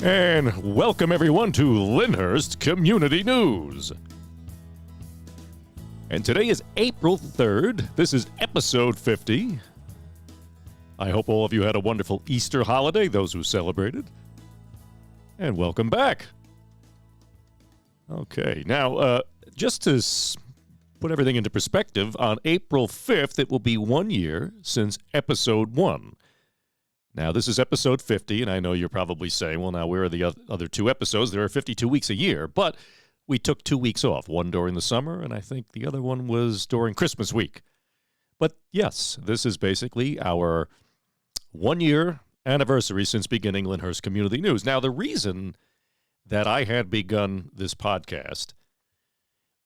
And welcome everyone to Lyndhurst Community News. And today is April 3rd. This is episode 50. I hope all of you had a wonderful Easter holiday, those who celebrated. And welcome back. Okay, now, just to put everything into perspective, on April 5th, it will be 1 year since episode 1. Now, this is episode 50, and I know you're probably saying, well, now, where are the other two episodes? There are 52 weeks a year, but we took 2 weeks off, one during the summer, and I think the other one was during Christmas week. But yes, this is basically our 1 year anniversary since beginning Lyndhurst Community News. Now, the reason that I had begun this podcast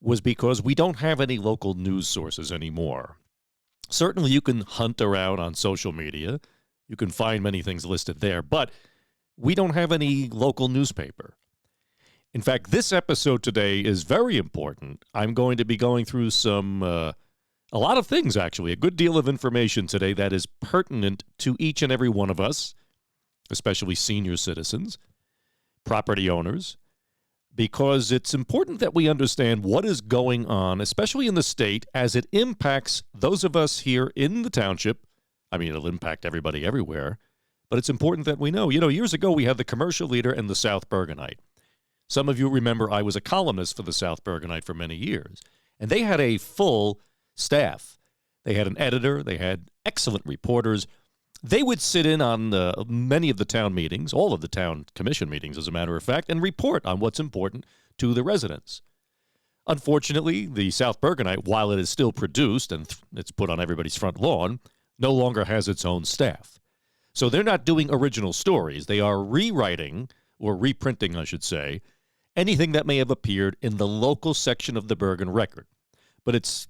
was because we don't have any local news sources anymore. Certainly, you can hunt around on social media. You can find many things listed there, but we don't have any local newspaper. In fact, this episode today is very important. I'm going to be going through a lot of things, actually, a good deal of information today that is pertinent to each and every one of us, especially senior citizens, property owners, because it's important that we understand what is going on, especially in the state, as it impacts those of us here in the township. I mean, it'll impact everybody everywhere, but it's important that we know. You know, years ago, we had the Commercial Leader and the South Bergenite. Some of you remember I was a columnist for the South Bergenite for many years, and they had a full staff. They had an editor. They had excellent reporters. They would sit in on many of the town meetings, all of the town commission meetings, as a matter of fact, and report on what's important to the residents. Unfortunately, the South Bergenite, while it is still produced and it's put on everybody's front lawn, no longer has its own staff. So they're not doing original stories. They are rewriting, or reprinting, I should say, anything that may have appeared in the local section of the Bergen Record. But it's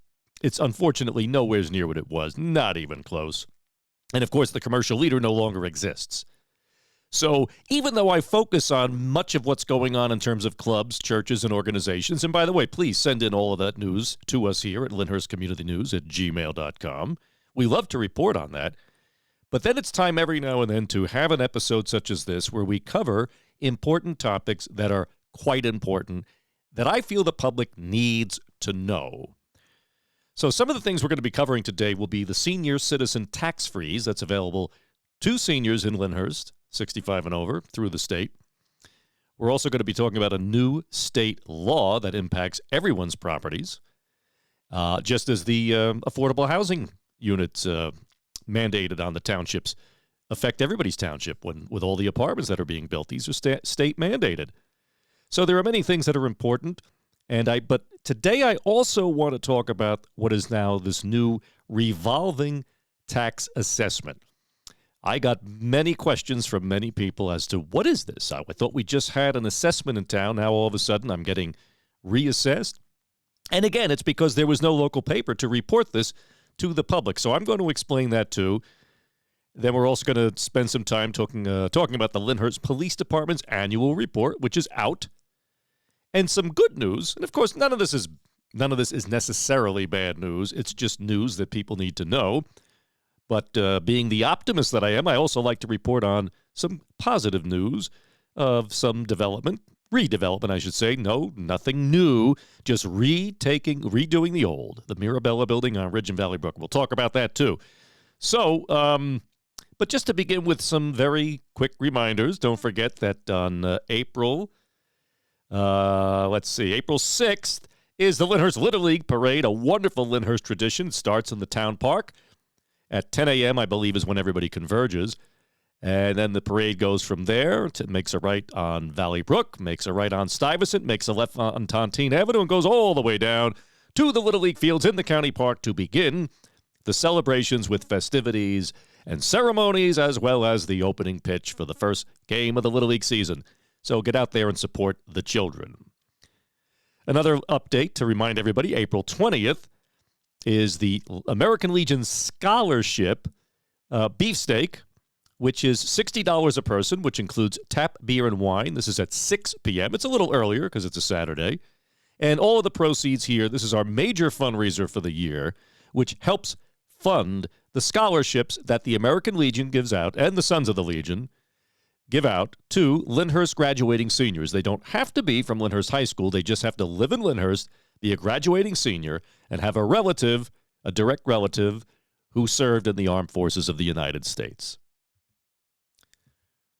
unfortunately nowhere near what it was, not even close. And of course, the Commercial Leader no longer exists. So even though I focus on much of what's going on in terms of clubs, churches, and organizations, and by the way, please send in all of that news to us here at Lyndhurst Community News at gmail.com. We love to report on that. But then it's time every now and then to have an episode such as this where we cover important topics that are quite important that I feel the public needs to know. So some of the things we're going to be covering today will be the senior citizen tax freeze that's available to seniors in Lyndhurst, 65 and over, through the state. We're also going to be talking about a new state law that impacts everyone's properties, just as the affordable housing units mandated on the townships affect everybody's township with all the apartments that are being built. These are state mandated. So there are many things that are important. But today I also want to talk about what is now this new revolving tax assessment. I got many questions from many people as to what is this? I thought we just had an assessment in town. Now all of a sudden I'm getting reassessed. And again, it's because there was no local paper to report this to the public. So I'm going to explain that too. Then we're also going to spend some time talking about the Lyndhurst Police Department's annual report, which is out, and some good news. And of course, none of this is necessarily bad news. It's just news that people need to know. But being the optimist that I am, I also like to report on some positive news of some redevelopment, I should say. No, nothing new, just redoing the old, the Mirabella building on Ridge and Valley Brook. We'll talk about that too. So, but just to begin with some very quick reminders, don't forget that on April 6th is the Lyndhurst Little League Parade, a wonderful Lyndhurst tradition. It starts in the town park at 10 a.m., I believe, is when everybody converges. And then the parade goes from there, makes a right on Valley Brook, makes a right on Stuyvesant, makes a left on Tontine Avenue, and goes all the way down to the Little League fields in the county park to begin the celebrations with festivities and ceremonies, as well as the opening pitch for the first game of the Little League season. So get out there and support the children. Another update to remind everybody, April 20th is the American Legion Scholarship beefsteak, which is $60 a person, which includes tap, beer, and wine. This is at 6 p.m. It's a little earlier because it's a Saturday. And all of the proceeds here, this is our major fundraiser for the year, which helps fund the scholarships that the American Legion gives out, and the Sons of the Legion give out to Lyndhurst graduating seniors. They don't have to be from Lyndhurst High School. They just have to live in Lyndhurst, be a graduating senior, and have a relative, a direct relative, who served in the armed forces of the United States.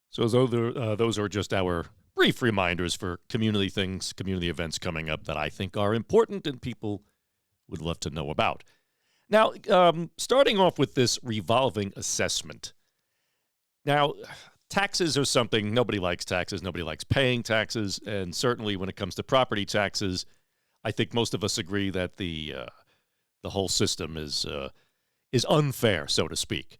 So those are just our brief reminders for community things, community events coming up that I think are important and people would love to know about. Now, starting off with this revolving assessment. Now, taxes are something, nobody likes taxes, nobody likes paying taxes, and certainly when it comes to property taxes, I think most of us agree that the whole system is unfair, so to speak.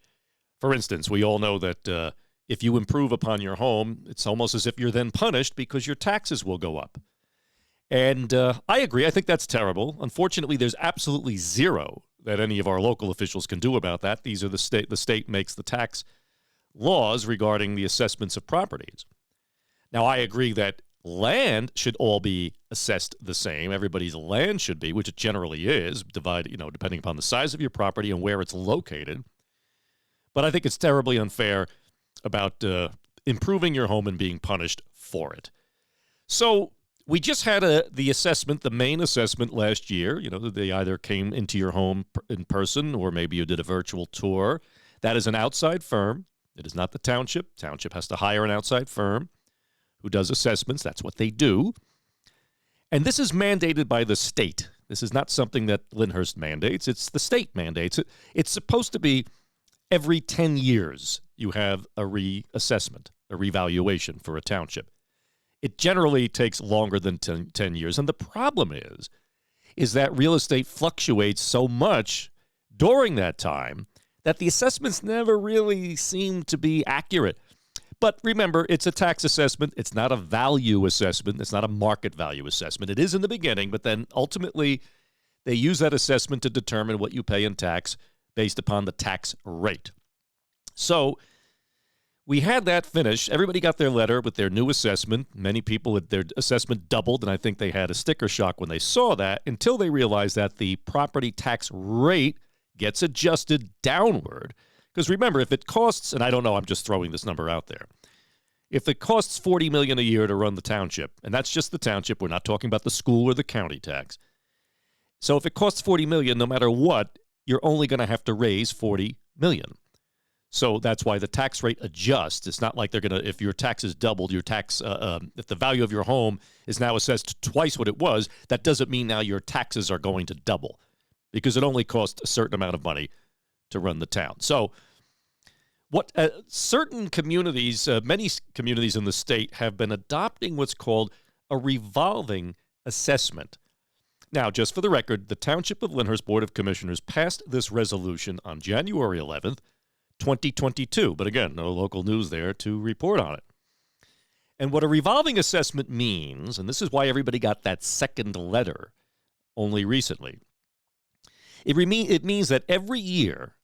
For instance, we all know that if you improve upon your home, it's almost as if you're then punished because your taxes will go up. And I agree. I think that's terrible. Unfortunately, there's absolutely zero that any of our local officials can do about that. These are the state makes the tax laws regarding the assessments of properties. Now, I agree that land should all be assessed the same. Everybody's land should be, which it generally is, divided, depending upon the size of your property and where it's located. But I think it's terribly unfair about improving your home and being punished for it. So we just had the assessment, the main assessment last year. They either came into your home in person or maybe you did a virtual tour. That is an outside firm. It is not the township. Township has to hire an outside firm who does assessments. That's what they do. And this is mandated by the state. This is not something that Lyndhurst mandates. It's the state mandates. It's supposed to be every 10 years you have a reassessment, a revaluation for a township. It generally takes longer than 10 years. And the problem is that real estate fluctuates so much during that time that the assessments never really seem to be accurate. But remember, it's a tax assessment. It's not a value assessment. It's not a market value assessment. It is in the beginning, but then ultimately they use that assessment to determine what you pay in tax based upon the tax rate. So we had that finished. Everybody got their letter with their new assessment. Many people, their assessment doubled, and I think they had a sticker shock when they saw that until they realized that the property tax rate gets adjusted downward. Because remember, if it costs, and I don't know, I'm just throwing this number out there. If it costs $40 million a year to run the township, and that's just the township, we're not talking about the school or the county tax. So if it costs $40 million, no matter what, you're only going to have to raise $40 million. So that's why the tax rate adjusts. It's not like they're going to, if your taxes doubled, if the value of your home is now assessed twice what it was, that doesn't mean now your taxes are going to double because it only costs a certain amount of money to run the town. So what certain communities, many communities in the state have been adopting what's called a revolving assessment. Now, just for the record, the Township of Lyndhurst Board of Commissioners passed this resolution on January 11th, 2022. But again, no local news there to report on it. And what a revolving assessment means, and this is why everybody got that second letter only recently, it means that every year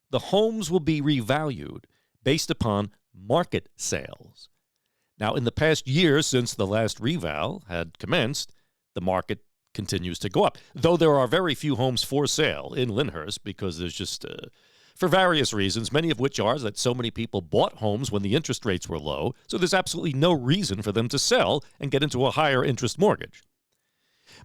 the homes will be revalued based upon market sales. Now, in the past year since the last reval had commenced, the market continues to go up, though there are very few homes for sale in Lyndhurst because there's just, for various reasons, many of which are that so many people bought homes when the interest rates were low, so there's absolutely no reason for them to sell and get into a higher interest mortgage.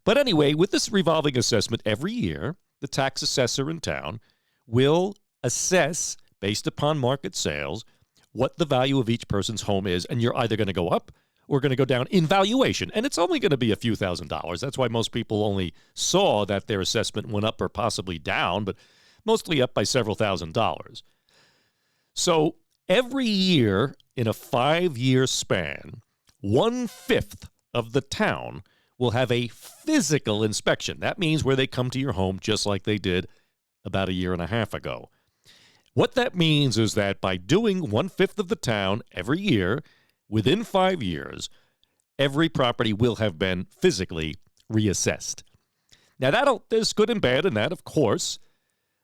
But anyway, with this revolving assessment, every year, the tax assessor in town will assess, based upon market sales, what the value of each person's home is, and you're either going to go up or going to go down in valuation. And it's only going to be a few $1,000s. That's why most people only saw that their assessment went up or possibly down, but mostly up by several $1,000s. So every year in a 5-year span, 1/5 of the town will have a physical inspection. That means where they come to your home just like they did about a year and a half ago. What that means is that by doing 1/5 of the town every year, within 5 years, every property will have been physically reassessed. Now, there's good and bad in that, of course.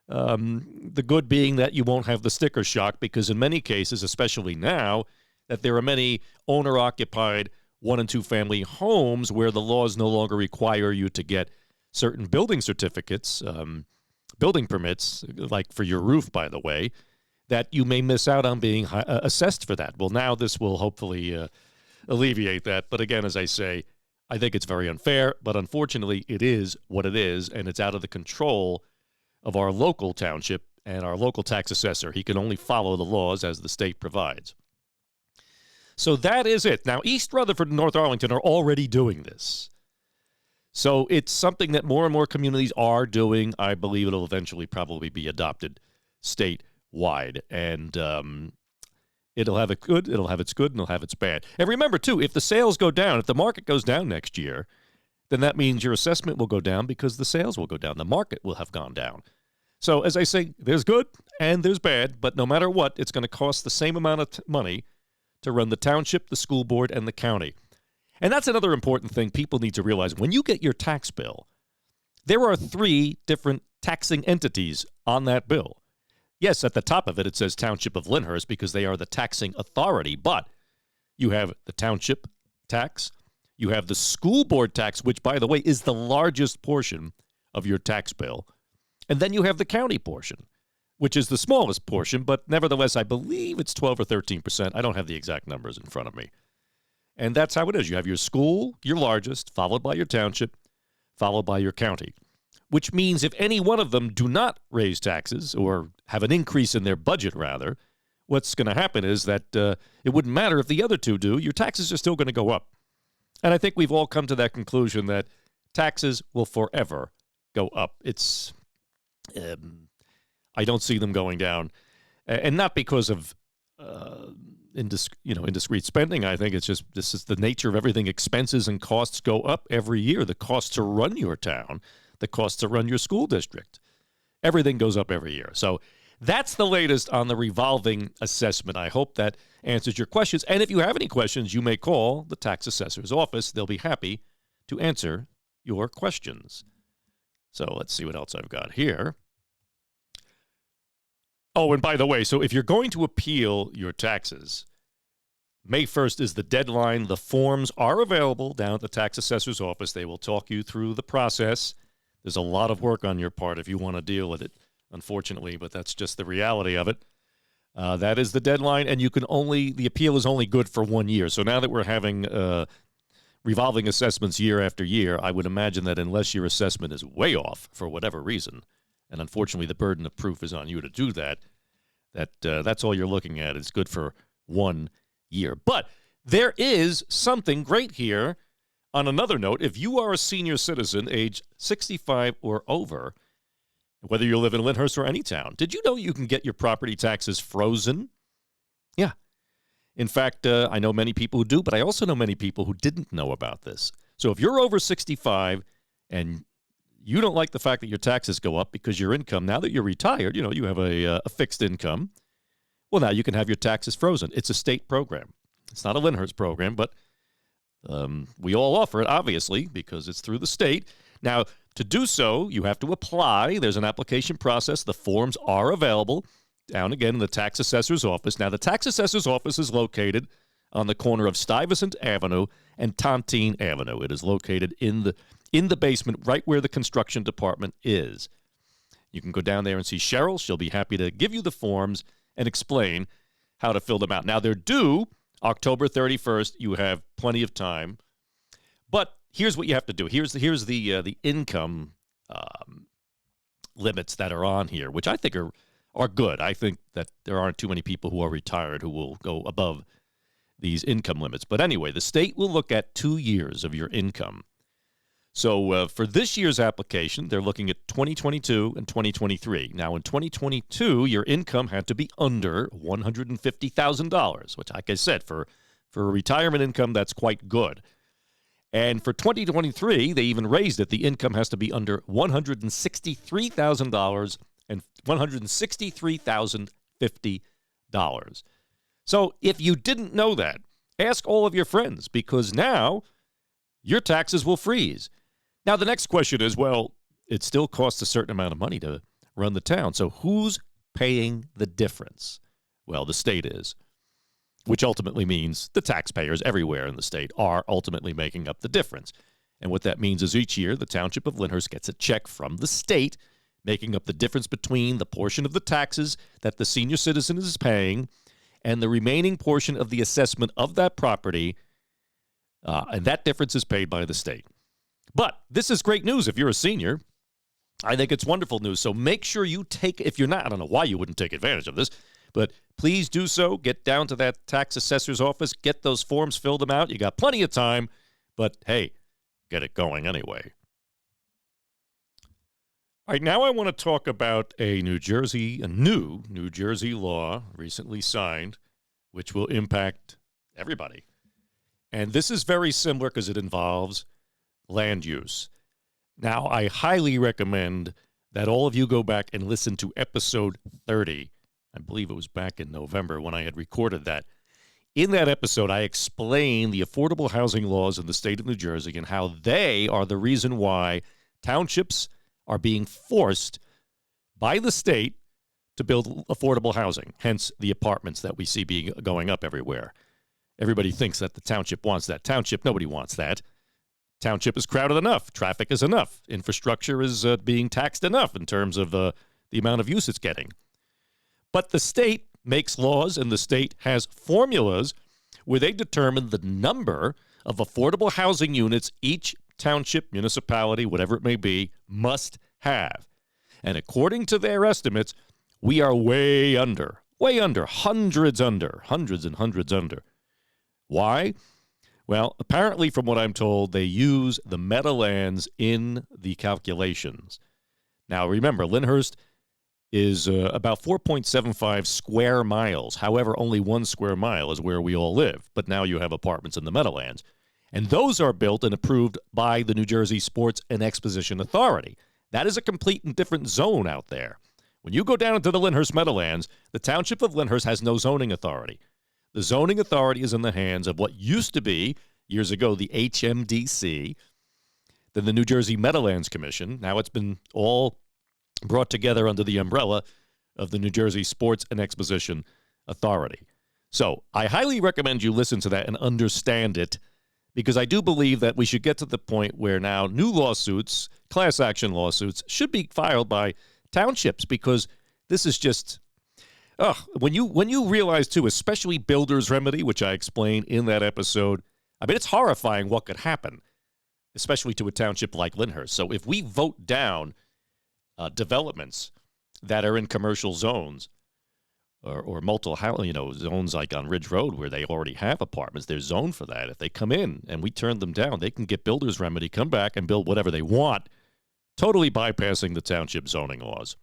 The good being that you won't have the sticker shock because in many cases, especially now, that there are many owner-occupied 1- and 2-family homes where the laws no longer require you to get certain building certificates, building permits, like for your roof, by the way. that you may miss out on being assessed for that. Well, now this will hopefully alleviate that. But again, as I say, I think it's very unfair, but unfortunately it is what it is, and it's out of the control of our local township and our local tax assessor. He can only follow the laws as the state provides. So that is it. Now, East Rutherford and North Arlington are already doing this. So it's something that more and more communities are doing. I believe it'll eventually probably be adopted statewide. And it'll have it good, it'll have its good, and it'll have its bad. And remember, too, if the sales go down, if the market goes down next year, then that means your assessment will go down because the sales will go down. The market will have gone down. So, as I say, there's good and there's bad, but no matter what, it's going to cost the same amount of money to run the township, the school board, and the county. And that's another important thing people need to realize. When you get your tax bill, there are 3 different taxing entities on that bill. Yes, at the top of it, it says Township of Lyndhurst because they are the taxing authority, but you have the township tax, you have the school board tax, which, by the way, is the largest portion of your tax bill, and then you have the county portion, which is the smallest portion, but nevertheless, I believe it's 12 or 13%. I don't have the exact numbers in front of me. And that's how it is. You have your school, your largest, followed by your township, followed by your county, which means if any one of them do not raise taxes or have an increase in their budget, rather, what's going to happen is that it wouldn't matter if the other 2 do. Your taxes are still going to go up. And I think we've all come to that conclusion that taxes will forever go up. I don't see them going down, and not because of indiscreet spending. I think it's just this is the nature of everything. Expenses and costs go up every year. The cost to run your town, the cost to run your school district, everything goes up every year. So that's the latest on the revolving assessment. I hope that answers your questions. And if you have any questions, you may call the tax assessor's office. They'll be happy to answer your questions. So let's see what else I've got here. Oh, and by the way, so if you're going to appeal your taxes, May 1st is the deadline. The forms are available down at the tax assessor's office. They will talk you through the process. There's a lot of work on your part if you want to deal with it, unfortunately, but that's just the reality of it. That is the deadline, and the appeal is only good for 1 year. So now that we're having revolving assessments year after year, I would imagine that unless your assessment is way off for whatever reason, and unfortunately the burden of proof is on you to do that, that's all you're looking at. It's good for 1 year. But there is something great here. On another note, if you are a senior citizen age 65 or over, whether you live in Lyndhurst or any town, did you know you can get your property taxes frozen? Yeah. In fact, I know many people who do, but I also know many people who didn't know about this. So if you're over 65 and you don't like the fact that your taxes go up because your income, now that you're retired, you have a fixed income, well, now you can have your taxes frozen. It's a state program. It's not a Lyndhurst program, but we all offer it, obviously, because it's through the state. Now, to do so, you have to apply. There's an application process. The forms are available down again in the tax assessor's office. Now, the tax assessor's office is located on the corner of Stuyvesant Avenue and Tontine Avenue. It is located in the basement, right where the construction department is. You can go down there and see Cheryl. She'll be happy to give you the forms and explain how to fill them out. Now, they're due October 31st. You have plenty of time. But here's what you have to do. Here's the income limits that are on here, which I think are good. I think that there aren't too many people who are retired who will go above these income limits. But anyway, the state will look at 2 years of your income. So for this year's application, they're looking at 2022 and 2023. Now, in 2022, your income had to be under $150,000, which, like I said, for a retirement income, that's quite good. And for 2023, they even raised it. The income has to be under $163,000 and $163,050. So if you didn't know that, ask all of your friends, because now your taxes will freeze. Now, the next question is, well, it still costs a certain amount of money to run the town. So who's paying the difference? Well, the state is, which ultimately means the taxpayers everywhere in the state are ultimately making up the difference. And what that means is each year, the Township of Lyndhurst gets a check from the state making up the difference between the portion of the taxes that the senior citizen is paying and the remaining portion of the assessment of that property, and that difference is paid by the state. But this is great news if you're a senior. I think it's wonderful news. So make sure you take, if you're not, I don't know why you wouldn't take advantage of this, but please do so. Get down to that tax assessor's office, get those forms, fill them out. You got plenty of time, but hey, get it going anyway. All right, now I want to talk about a new Jersey law recently signed, which will impact everybody. And this is very similar because it involves land use. Now, I highly recommend that all of you go back and listen to episode 30. I believe it was back in November when I had recorded that. In that episode, I explained the affordable housing laws in the state of New Jersey and how they are the reason why townships are being forced by the state to build affordable housing, hence the apartments that we see going up everywhere. Everybody thinks that the township wants that. Township, nobody wants that. Township is crowded enough. Traffic is enough. Infrastructure is being taxed enough in terms of the amount of use it's getting. But the state makes laws, and the state has formulas where they determine the number of affordable housing units each township, municipality, whatever it may be, must have. And according to their estimates, we are way under, hundreds and hundreds under. Why? Well, apparently, from what I'm told, they use the Meadowlands in the calculations. Now, remember, Lyndhurst is about 4.75 square miles. However, only 1 square mile is where we all live. But now you have apartments in the Meadowlands. And those are built and approved by the New Jersey Sports and Exposition Authority. That is a complete and different zone out there. When you go down into the Lyndhurst Meadowlands, the township of Lyndhurst has no zoning authority. The zoning authority is in the hands of what used to be, years ago, the HMDC, then the New Jersey Meadowlands Commission. Now it's been all brought together under the umbrella of the New Jersey Sports and Exposition Authority. So I highly recommend you listen to that and understand it, because I do believe that we should get to the point where now new lawsuits, class action lawsuits, should be filed by townships, because this is just... when you realize, too, especially builder's remedy, which I explained in that episode, I mean, it's horrifying what could happen, especially to a township like Lyndhurst. So if we vote down developments that are in commercial zones or multiple, zones like on Ridge Road where they already have apartments, they're zoned for that. If they come in and we turn them down, they can get builder's remedy, come back and build whatever they want, totally bypassing the township zoning laws,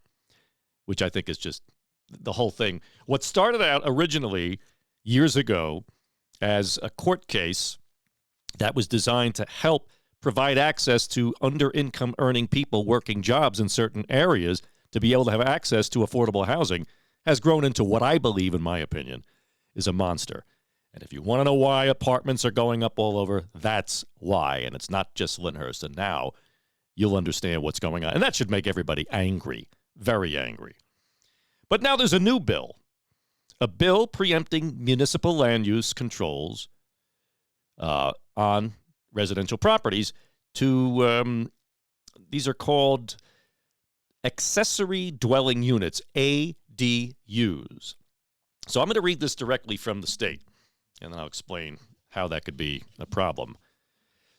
which I think is just... the whole thing. What started out originally years ago as a court case that was designed to help provide access to under-income earning people working jobs in certain areas to be able to have access to affordable housing has grown into what I believe, in my opinion, is a monster. And if you want to know why apartments are going up all over, that's why. And it's not just Lyndhurst. And now you'll understand what's going on. And that should make everybody angry, very angry. But now there's a new bill, a bill preempting municipal land use controls on residential properties these are called accessory dwelling units, ADUs. So I'm going to read this directly from the state, and then I'll explain how that could be a problem.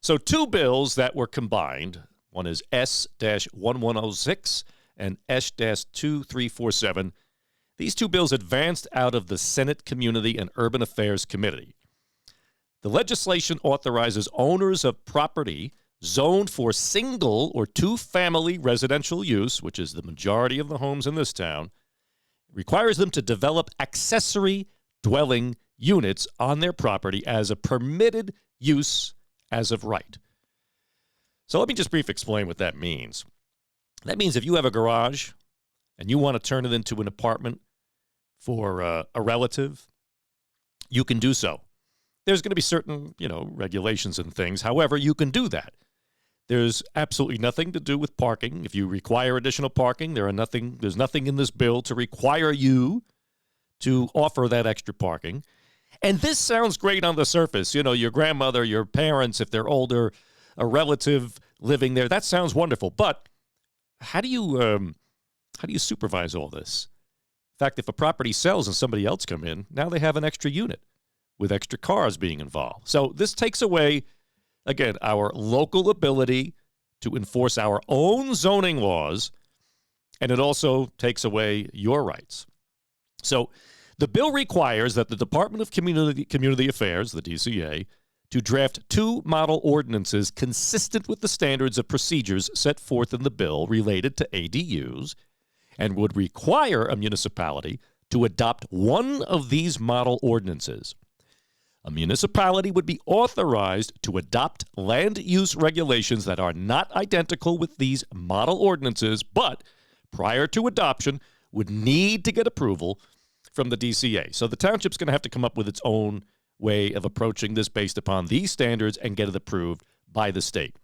So 2 bills that were combined, one is S-1106 and S-2347. These 2 bills advanced out of the Senate Community and Urban Affairs Committee. The legislation authorizes owners of property zoned for single or 2-family residential use, which is the majority of the homes in this town, requires them to develop accessory dwelling units on their property as a permitted use as of right. So let me just briefly explain what that means. That means if you have a garage and you want to turn it into an apartment for a relative, you can do so. There's going to be certain, regulations and things. However, you can do that. There's absolutely nothing to do with parking. If you require additional parking, there's nothing in this bill to require you to offer that extra parking. And this sounds great on the surface. Your grandmother, your parents, if they're older, a relative living there, that sounds wonderful. But how do you How do you supervise all this? In fact, if a property sells and somebody else come in, now they have an extra unit with extra cars being involved. So this takes away, again, our local ability to enforce our own zoning laws, and it also takes away your rights. So the bill requires that the Department of Community Affairs, the DCA, to draft 2 model ordinances consistent with the standards of procedures set forth in the bill related to ADUs, and would require a municipality to adopt one of these model ordinances. A municipality would be authorized to adopt land use regulations that are not identical with these model ordinances, but prior to adoption would need to get approval from the DCA. So the township's going to have to come up with its own way of approaching this based upon these standards and get it approved by the state.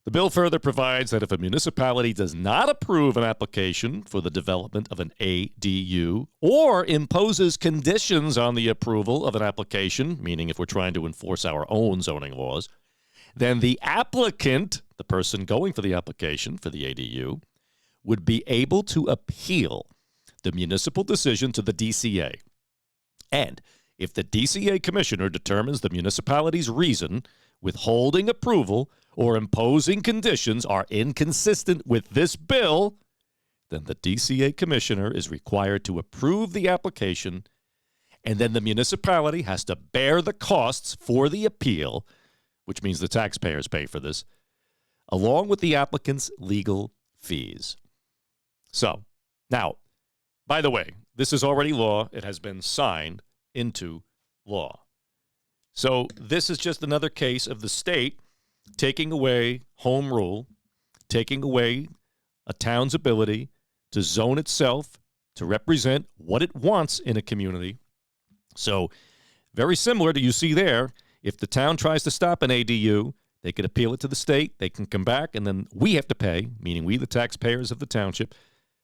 The bill further provides that if a municipality does not approve an application for the development of an ADU or imposes conditions on the approval of an application, meaning if we're trying to enforce our own zoning laws, then the applicant, the person going for the application for the ADU, would be able to appeal the municipal decision to the DCA. And if the DCA commissioner determines the municipality's reason withholding approval or imposing conditions are inconsistent with this bill, then the DCA commissioner is required to approve the application, and then the municipality has to bear the costs for the appeal, which means the taxpayers pay for this, along with the applicant's legal fees. So, now, by the way, this is already law. It has been signed into law. So this is just another case of the state taking away home rule, taking away a town's ability to zone itself, to represent what it wants in a community. So very similar to you see there, if the town tries to stop an ADU, they could appeal it to the state, they can come back, and then we have to pay, meaning we, the taxpayers of the township,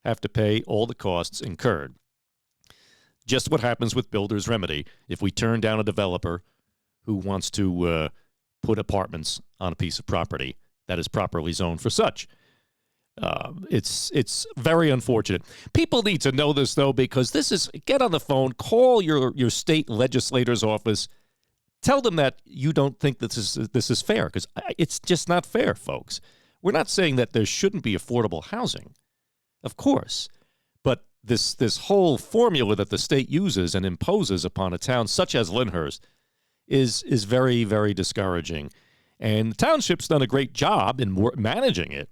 have to pay all the costs incurred. Just what happens with builder's remedy if we turn down a developer who wants to put apartments on a piece of property that is properly zoned for such. It's very unfortunate. People need to know this, though, because this is, get on the phone, call your state legislator's office, tell them that you don't think this is fair, because it's just not fair, folks. We're not saying that there shouldn't be affordable housing, of course, but this whole formula that the state uses and imposes upon a town such as Lyndhurst is very, very discouraging. And the township's done a great job in managing it,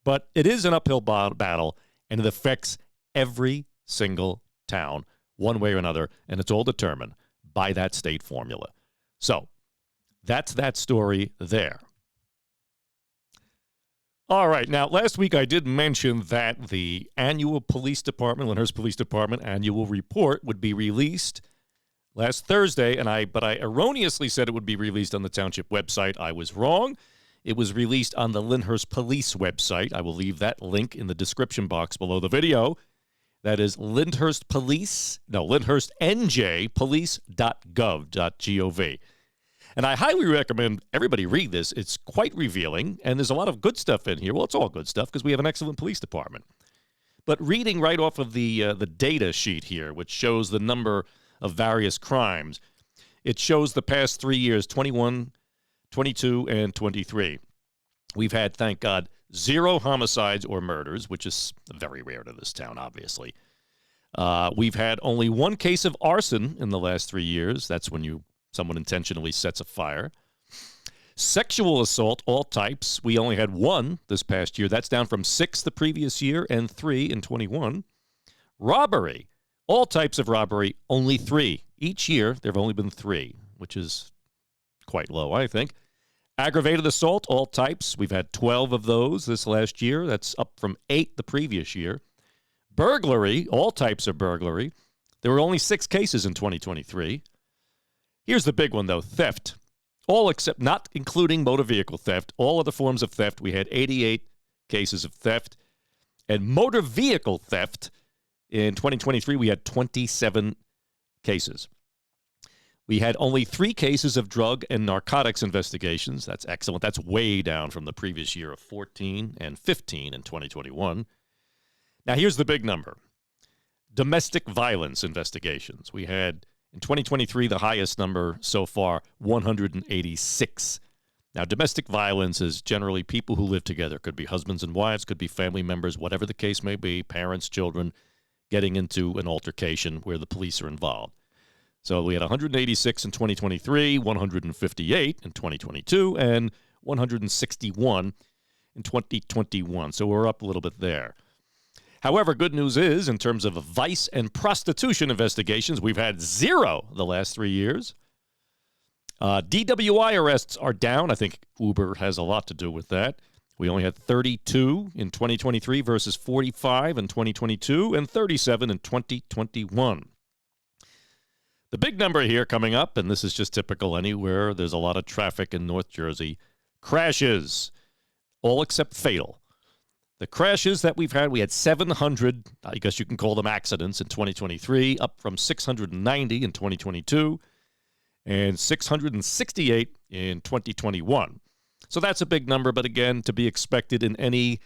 but it is an uphill battle, and it affects every single town one way or another, and it's all determined by that state formula. So that's that story there. All right. Now, last week I did mention that the annual police department, Lyndhurst Police Department annual report would be released last Thursday, but I erroneously said it would be released on the township website. I was wrong. It was released on the Lyndhurst Police website. I will leave that link in the description box below the video. That is lyndhurstnjpolice.gov.gov. And I highly recommend everybody read this. It's quite revealing, and there's a lot of good stuff in here. Well, it's all good stuff because we have an excellent police department. But reading right off of the data sheet here, which shows the number of various crimes, it shows the past 3 years, 21, 22, and 23. We've had, thank God, 0 homicides or murders, which is very rare to this town, obviously. We've had only 1 case of arson in the last 3 years. That's when someone intentionally sets a fire. Sexual assault, all types, we only had 1 this past year. That's down from 6 the previous year and 3 in 21. Robbery, all types of robbery, only 3. Each year, there have only been 3, which is quite low, I think. Aggravated assault, all types, we've had 12 of those this last year. That's up from 8 the previous year. Burglary, all types of burglary. There were only 6 cases in 2023. Here's the big one, though, theft. All except, not including motor vehicle theft, all other forms of theft, we had 88 cases of theft. And motor vehicle theft, in 2023, we had 27 cases. We had only 3 cases of drug and narcotics investigations. That's excellent. That's way down from the previous year of 14 and 15 in 2021. Now, here's the big number. Domestic violence investigations. We had, in 2023, the highest number so far, 186. Now, domestic violence is generally people who live together. Could be husbands and wives, could be family members, whatever the case may be, parents, children, getting into an altercation where the police are involved. So we had 186 in 2023, 158 in 2022, and 161 in 2021. So we're up a little bit there. However, good news is, in terms of vice and prostitution investigations, we've had 0 the last 3 years. DWI arrests are down. I think Uber has a lot to do with that. We only had 32 in 2023 versus 45 in 2022 and 37 in 2021. The big number here coming up, and this is just typical anywhere there's a lot of traffic in North Jersey, crashes, all except fatal. The crashes that we had 700, I guess you can call them accidents in 2023, up from 690 in 2022, and 668 in 2021. So that's a big number, but again, to be expected in any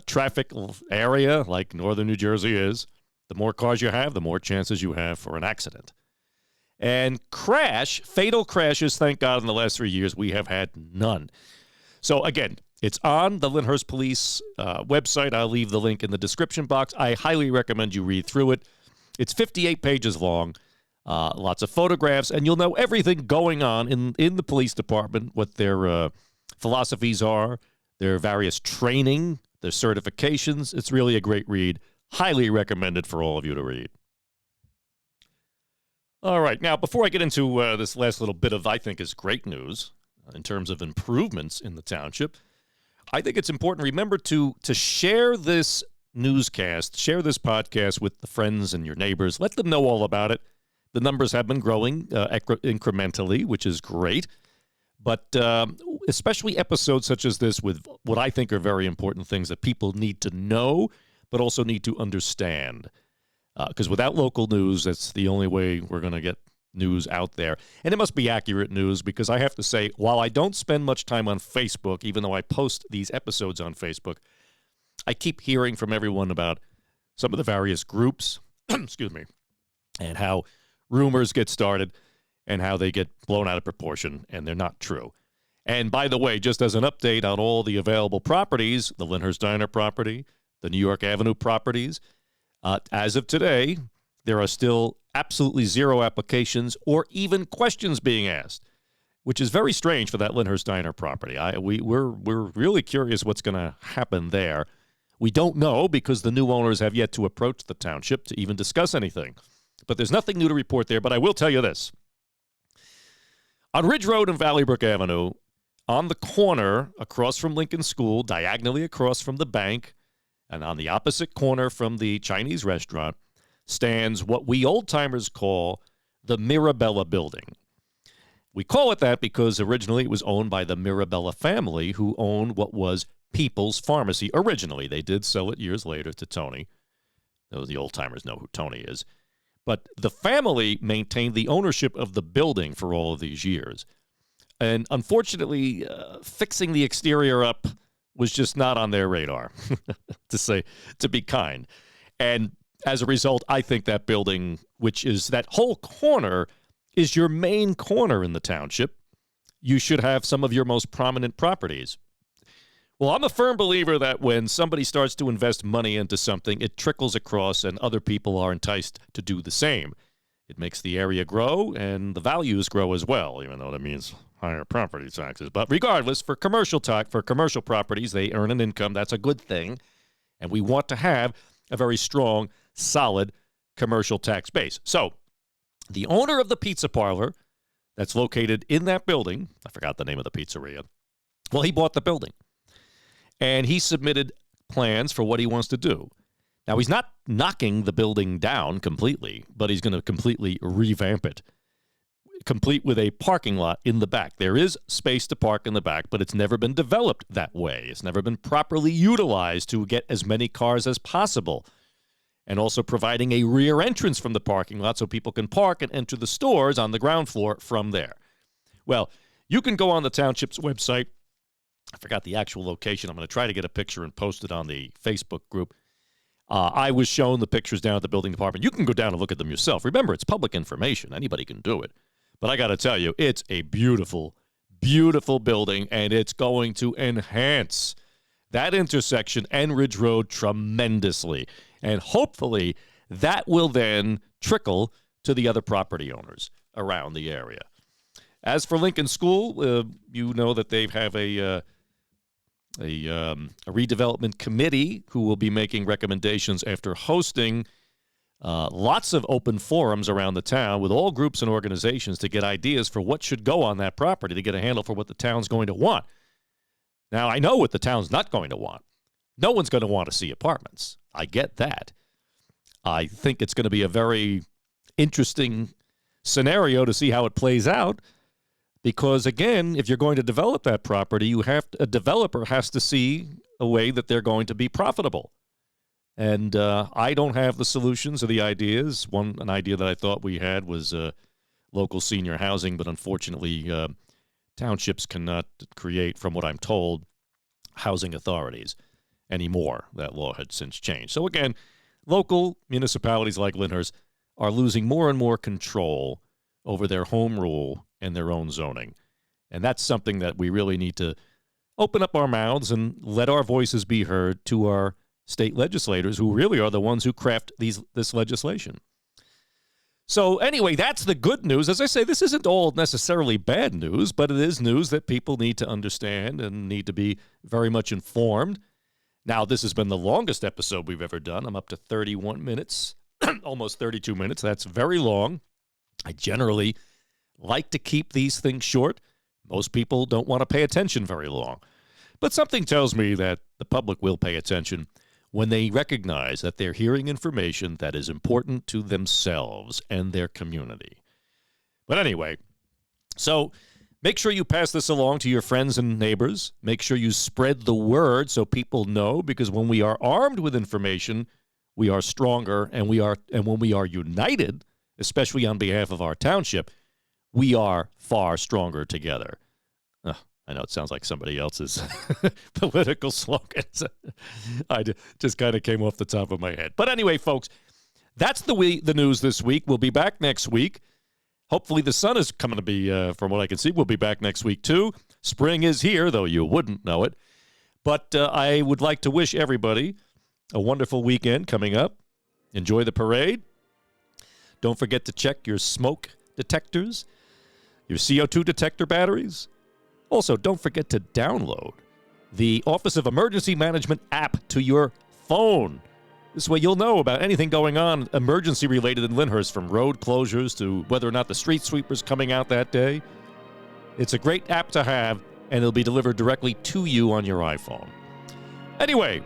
traffic area like northern New Jersey is. The more cars you have, the more chances you have for an accident. And fatal crashes, thank God, in the last 3 years, we have had none. So again, it's on the Lyndhurst Police website. I'll leave the link in the description box. I highly recommend you read through it. It's 58 pages long, lots of photographs, and you'll know everything going on in the police department, what their philosophies are, their various training, their certifications. It's really a great read. Highly recommended for all of you to read. All right, now, before I get into this last little bit of, I think, is great news in terms of improvements in the township, I think it's important, remember, to share this newscast, share this podcast with the friends and your neighbors. Let them know all about it. The numbers have been growing incrementally, which is great. But especially episodes such as this with what I think are very important things that people need to know, but also need to understand. Because without local news, that's the only way we're going to get news out there. And it must be accurate news, because I have to say, while I don't spend much time on Facebook, even though I post these episodes on Facebook, I keep hearing from everyone about some of the various groups, excuse me, and how rumors get started and how they get blown out of proportion, and they're not true. And by the way, just as an update on all the available properties, the Lyndhurst Diner property, the New York Avenue properties, as of today, there are still absolutely 0 applications or even questions being asked, which is very strange for that Lyndhurst Diner property. We're really curious what's going to happen there. We don't know, because the new owners have yet to approach the township to even discuss anything. But there's nothing new to report there. But I will tell you this. On Ridge Road and Valley Brook Avenue, on the corner across from Lincoln School, diagonally across from the bank, and on the opposite corner from the Chinese restaurant, stands what we old-timers call the Mirabella Building. We call it that because originally it was owned by the Mirabella family, who owned what was People's Pharmacy. Originally, they did sell it years later to Tony. The old-timers know who Tony is. But the family maintained the ownership of the building for all of these years. And unfortunately, fixing the exterior up was just not on their radar, to be kind. And as a result, I think that building, which is that whole corner, is your main corner in the township. You should have some of your most prominent properties. Well, I'm a firm believer that when somebody starts to invest money into something, it trickles across and other people are enticed to do the same. It makes the area grow and the values grow as well, even though that means higher property taxes. But regardless, for commercial properties, they earn an income. That's a good thing. And we want to have a very strong, solid commercial tax base. So the owner of the pizza parlor that's located in that building, I forgot the name of the pizzeria, well, he bought the building. And he submitted plans for what he wants to do. Now, he's not knocking the building down completely, but he's going to completely revamp it, complete with a parking lot in the back. There is space to park in the back, but it's never been developed that way. It's never been properly utilized to get as many cars as possible. And also providing a rear entrance from the parking lot so people can park and enter the stores on the ground floor from there. Well, you can go on the township's website. I forgot the actual location. I'm going to try to get a picture and post it on the Facebook group. I was shown the pictures down at the building department. You can go down and look at them yourself. Remember, it's public information. Anybody can do it. But I got to tell you, it's a beautiful, beautiful building, and it's going to enhance that intersection and Ridge Road tremendously. And hopefully that will then trickle to the other property owners around the area. As for Lincoln School, you know that they have a redevelopment committee who will be making recommendations after hosting lots of open forums around the town with all groups and organizations to get ideas for what should go on that property to get a handle for what the town's going to want. Now, I know what the town's not going to want. No one's going to want to see apartments. I get that. I think it's going to be a very interesting scenario to see how it plays out because, again, if you're going to develop that property, a developer has to see a way that they're going to be profitable. And I don't have the solutions or the ideas. An idea that I thought we had was local senior housing, but unfortunately townships cannot create, from what I'm told, housing authorities anymore. That law had since changed. So again, local municipalities like Lyndhurst are losing more and more control over their home rule and their own zoning. And that's something that we really need to open up our mouths and let our voices be heard to our state legislators, who really are the ones who craft this legislation. So anyway, that's the good news. As I say, this isn't all necessarily bad news, but it is news that people need to understand and need to be very much informed. Now, this has been the longest episode we've ever done. I'm up to 31 minutes, almost 32 minutes. That's very long. I generally like to keep these things short. Most people don't want to pay attention very long. But something tells me that the public will pay attention when they recognize that they're hearing information that is important to themselves and their community. But anyway, so make sure you pass this along to your friends and neighbors. Make sure you spread the word so people know, because when we are armed with information, we are stronger, and when we are united, especially on behalf of our township, we are far stronger together. I know it sounds like somebody else's political slogans. I just kind of came off the top of my head. But anyway, folks, that's the news this week. We'll be back next week. Hopefully the sun is coming to be, from what I can see, we'll be back next week too. Spring is here, though you wouldn't know it. But I would like to wish everybody a wonderful weekend coming up. Enjoy the parade. Don't forget to check your smoke detectors, your CO2 detector batteries. Also, don't forget to download the Office of Emergency Management app to your phone. This way you'll know about anything going on emergency-related in Lyndhurst, from road closures to whether or not the street sweeper's coming out that day. It's a great app to have, and it'll be delivered directly to you on your iPhone. Anyway,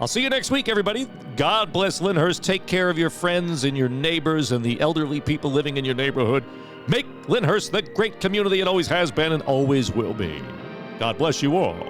I'll see you next week, everybody. God bless Lyndhurst. Take care of your friends and your neighbors and the elderly people living in your neighborhood. Make Lyndhurst the great community it always has been and always will be. God bless you all.